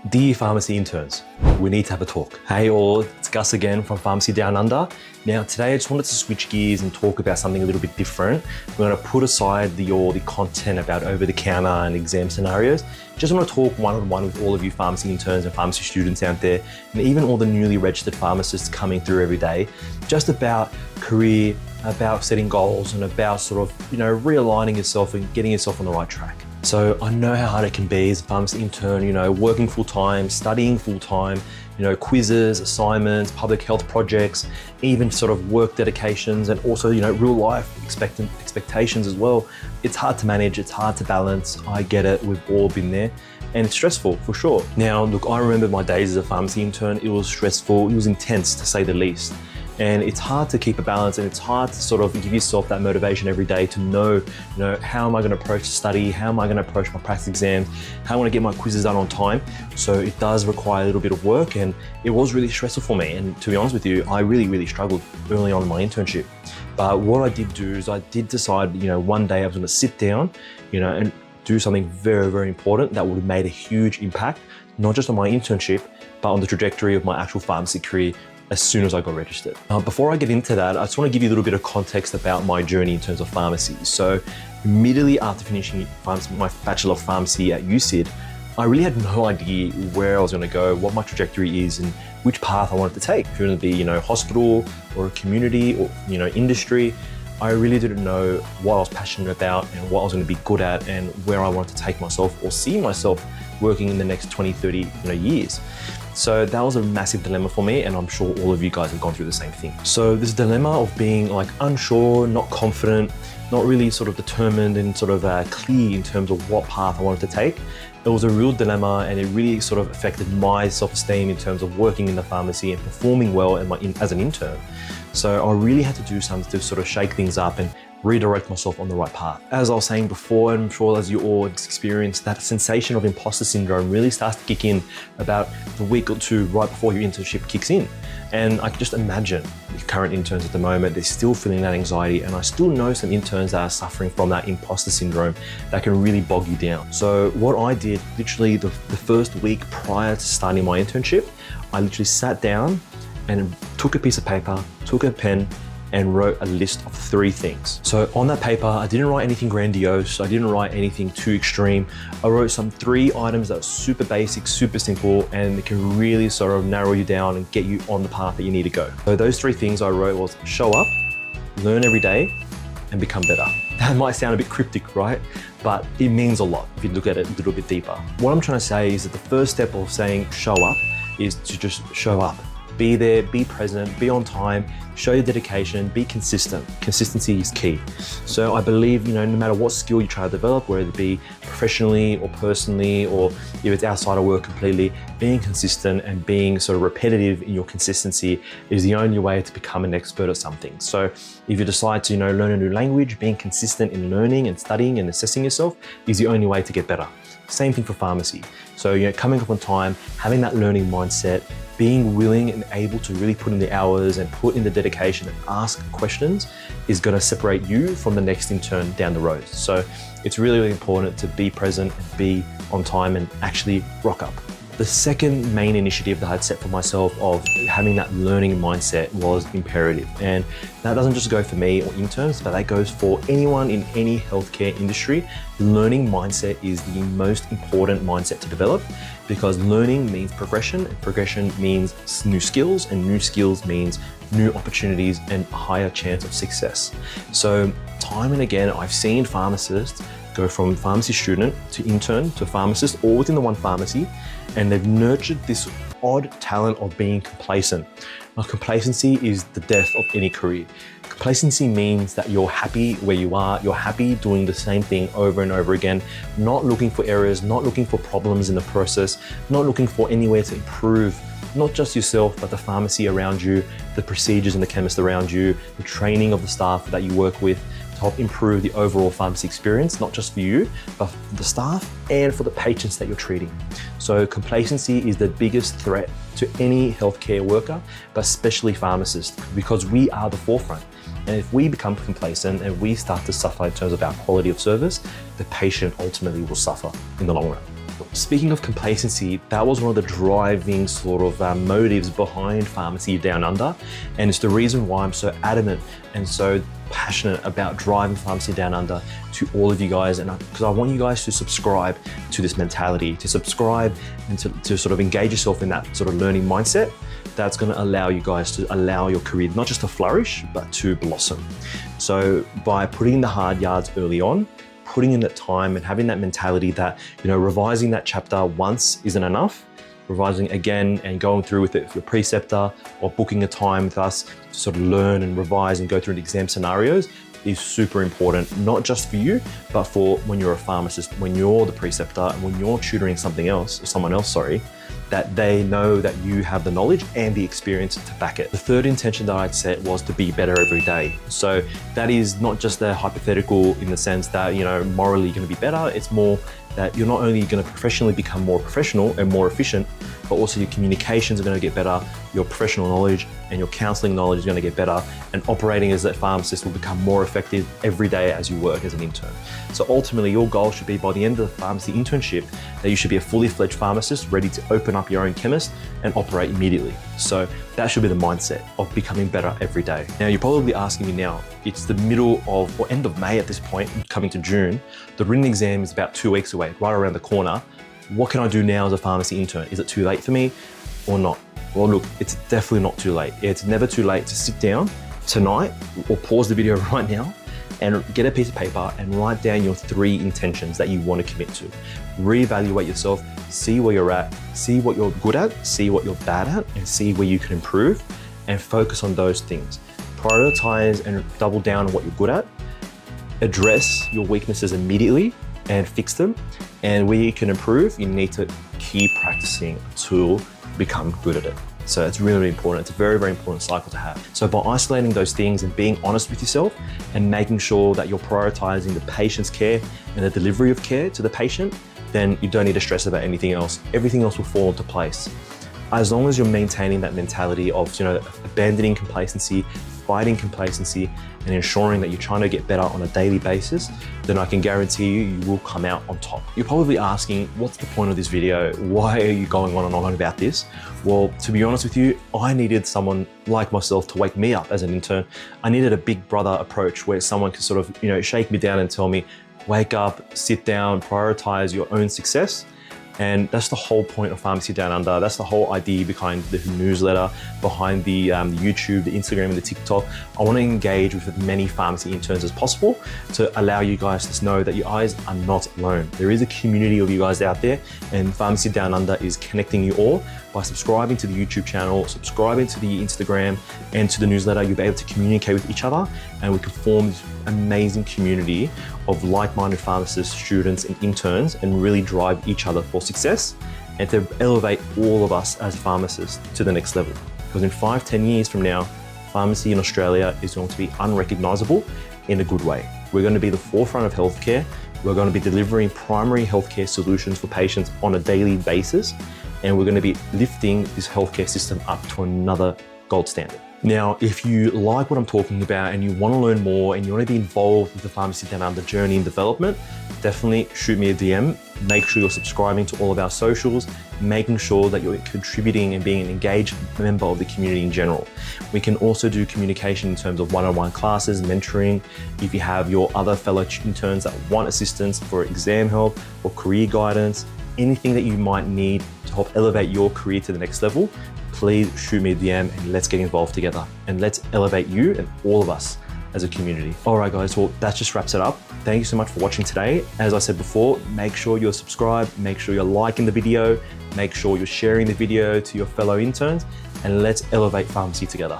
Dear pharmacy interns, we need to have a talk. Hey all, it's Gus again from Pharmacy Down Under. Now today I just wanted to switch gears and talk about something a little bit different. We're going to put aside the content about over-the-counter and exam scenarios. Just want to talk one-on-one with all of you pharmacy interns and pharmacy students out there, and even all the newly registered pharmacists coming through every day, just about career, about setting goals, and about realigning yourself and getting yourself on the right track. So I know how hard it can be as a pharmacy intern, working full-time, studying full-time, quizzes, assignments, public health projects, even work dedications, and also, real life expectations as well. It's hard to manage, it's hard to balance. I get it, we've all been there, and it's stressful for sure. Now, look, I remember my days as a pharmacy intern. It was stressful, it was intense to say the least. And it's hard to keep a balance, and it's hard to give yourself that motivation every day to know, how am I going to approach the study? How am I going to approach my practice exams? How am I going to get my quizzes done on time? So it does require a little bit of work, and it was really stressful for me. And to be honest with you, I really struggled early on in my internship. But what I did do is I did decide, one day I was going to sit down, and do something very important that would have made a huge impact, not just on my internship, but on the trajectory of my actual pharmacy career as soon as I got registered. Before I get into that, I just want to give you a little bit of context about my journey in terms of pharmacy. So immediately after finishing my Bachelor of Pharmacy at UCID, I really had no idea where I was going to go, what my trajectory is, and which path I wanted to take. If it was going to be, hospital or a community or, industry. I really didn't know what I was passionate about and what I was going to be good at and where I wanted to take myself or see myself working in the next 20, 30 years. So that was a massive dilemma for me, and I'm sure all of you guys have gone through the same thing. So this dilemma of being unsure, not confident, not really determined and clear in terms of what path I wanted to take, it was a real dilemma, and it really affected my self-esteem in terms of working in the pharmacy and performing well as an intern. So I really had to do something to shake things up and redirect myself on the right path. As I was saying before, and I'm sure as you all experienced, that sensation of imposter syndrome really starts to kick in about the week or two right before your internship kicks in. And I can just imagine the current interns at the moment, they're still feeling that anxiety, and I still know some interns that are suffering from that imposter syndrome that can really bog you down. So what I did, literally the first week prior to starting my internship, I literally sat down and took a piece of paper, took a pen, and wrote a list of 3 things. So on that paper, I didn't write anything grandiose, I didn't write anything too extreme. I wrote some 3 items that are super basic, super simple, and it can really narrow you down and get you on the path that you need to go. So those 3 things I wrote was show up, learn every day, and become better. That might sound a bit cryptic, right? But it means a lot if you look at it a little bit deeper. What I'm trying to say is that the first step of saying show up is to just show up. Be there, be present, be on time, show your dedication, be consistent. Consistency is key. So I believe, no matter what skill you try to develop, whether it be professionally or personally, or if it's outside of work completely, being consistent and being repetitive in your consistency is the only way to become an expert at something. So if you decide to, learn a new language, being consistent in learning and studying and assessing yourself is the only way to get better. Same thing for pharmacy. So, coming up on time, having that learning mindset, being willing and able to really put in the hours and put in the dedication and ask questions is going to separate you from the next intern down the road. So it's really important to be present and be on time and actually rock up. The second main initiative that I'd set for myself of having that learning mindset was imperative. And that doesn't just go for me or interns, but that goes for anyone in any healthcare industry. The learning mindset is the most important mindset to develop, because learning means progression, and progression means new skills, and new skills means new opportunities and a higher chance of success. So time and again, I've seen pharmacists go from pharmacy student to intern to pharmacist, all within the one pharmacy, and they've nurtured this odd talent of being complacent. Now, complacency is the death of any career. Complacency means that you're happy where you are, you're happy doing the same thing over and over again, not looking for errors, not looking for problems in the process, not looking for anywhere to improve, not just yourself, but the pharmacy around you, the procedures and the chemists around you, the training of the staff that you work with, help improve the overall pharmacy experience, not just for you, but for the staff and for the patients that you're treating. So complacency is the biggest threat to any healthcare worker, but especially pharmacists, because we are the forefront. And if we become complacent and we start to suffer in terms of our quality of service, the patient ultimately will suffer in the long run. Speaking of complacency, that was one of the driving sort of motives behind Pharmacy Down Under. And it's the reason why I'm so adamant and so passionate about driving Pharmacy Down Under to all of you guys. And because I want you guys to subscribe to this mentality, to subscribe and to sort of engage yourself in that sort of learning mindset that's going to allow you guys to allow your career not just to flourish, but to blossom. So by putting in the hard yards early on, putting in that time and having that mentality that, revising that chapter once isn't enough, revising again and going through with it with your preceptor or booking a time with us to sort of learn and revise and go through the exam scenarios is super important, not just for you, but for when you're a pharmacist, when you're the preceptor and when you're tutoring someone else, that they know that you have the knowledge and the experience to back it. The third intention that I'd set was to be better every day. So that is not just a hypothetical in the sense that, morally you're gonna be better. It's more that you're not only gonna professionally become more professional and more efficient, but also your communications are gonna get better, your professional knowledge and your counseling knowledge is gonna get better, and operating as a pharmacist will become more effective every day as you work as an intern. So ultimately, your goal should be by the end of the pharmacy internship that you should be a fully fledged pharmacist ready to open up your own chemist and operate immediately. So that should be the mindset of becoming better every day. Now, you're probably asking me now, it's the middle of or end of May at this point, coming to June. The written exam is about 2 weeks away, right around the corner. What can I do now as a pharmacy intern? Is it too late for me or not? Well, look, it's definitely not too late. It's never too late to sit down tonight or pause the video right now and get a piece of paper and write down your 3 intentions that you want to commit to. Reevaluate yourself, see where you're at, see what you're good at, see what you're bad at, and see where you can improve, and focus on those things. Prioritize and double down on what you're good at. Address your weaknesses immediately and fix them. And where you can improve, you need to keep practicing until become good at it. So it's really, really important. It's a very, very important cycle to have. So by isolating those things and being honest with yourself and making sure that you're prioritizing the patient's care and the delivery of care to the patient, then you don't need to stress about anything else. Everything else will fall into place. As long as you're maintaining that mentality of, abandoning complacency, fighting complacency, and ensuring that you're trying to get better on a daily basis, then I can guarantee you will come out on top. You're probably asking, what's the point of this video? Why are you going on and on about this? Well, to be honest with you, I needed someone like myself to wake me up as an intern. I needed a big brother approach where someone could sort of, shake me down and tell me, wake up, sit down, prioritize your own success. And that's the whole point of Pharmacy Down Under. That's the whole idea behind the newsletter, behind the YouTube, the Instagram, and the TikTok. I want to engage with as many pharmacy interns as possible to allow you guys to know that you guys are not alone. There is a community of you guys out there, and Pharmacy Down Under is connecting you all. By subscribing to the YouTube channel, subscribing to the Instagram, and to the newsletter, you'll be able to communicate with each other, and we can form this amazing community of like-minded pharmacists, students, and interns, and really drive each other for success and to elevate all of us as pharmacists to the next level. Because in 5-10 years from now, pharmacy in Australia is going to be unrecognizable in a good way. We're going to be the forefront of healthcare. We're going to be delivering primary healthcare solutions for patients on a daily basis, and we're going to be lifting this healthcare system up to another gold standard. Now, if you like what I'm talking about and you want to learn more and you want to be involved with the Pharmacy Down Under journey and development, definitely shoot me a DM. Make sure you're subscribing to all of our socials, making sure that you're contributing and being an engaged member of the community in general. We can also do communication in terms of one-on-one classes, mentoring. If you have your other fellow interns that want assistance for exam help or career guidance, anything that you might need to help elevate your career to the next level, please shoot me a DM and let's get involved together. And let's elevate you and all of us as a community. All right, guys, well, that just wraps it up. Thank you so much for watching today. As I said before, make sure you're subscribed, make sure you're liking the video, make sure you're sharing the video to your fellow interns, and let's elevate pharmacy together.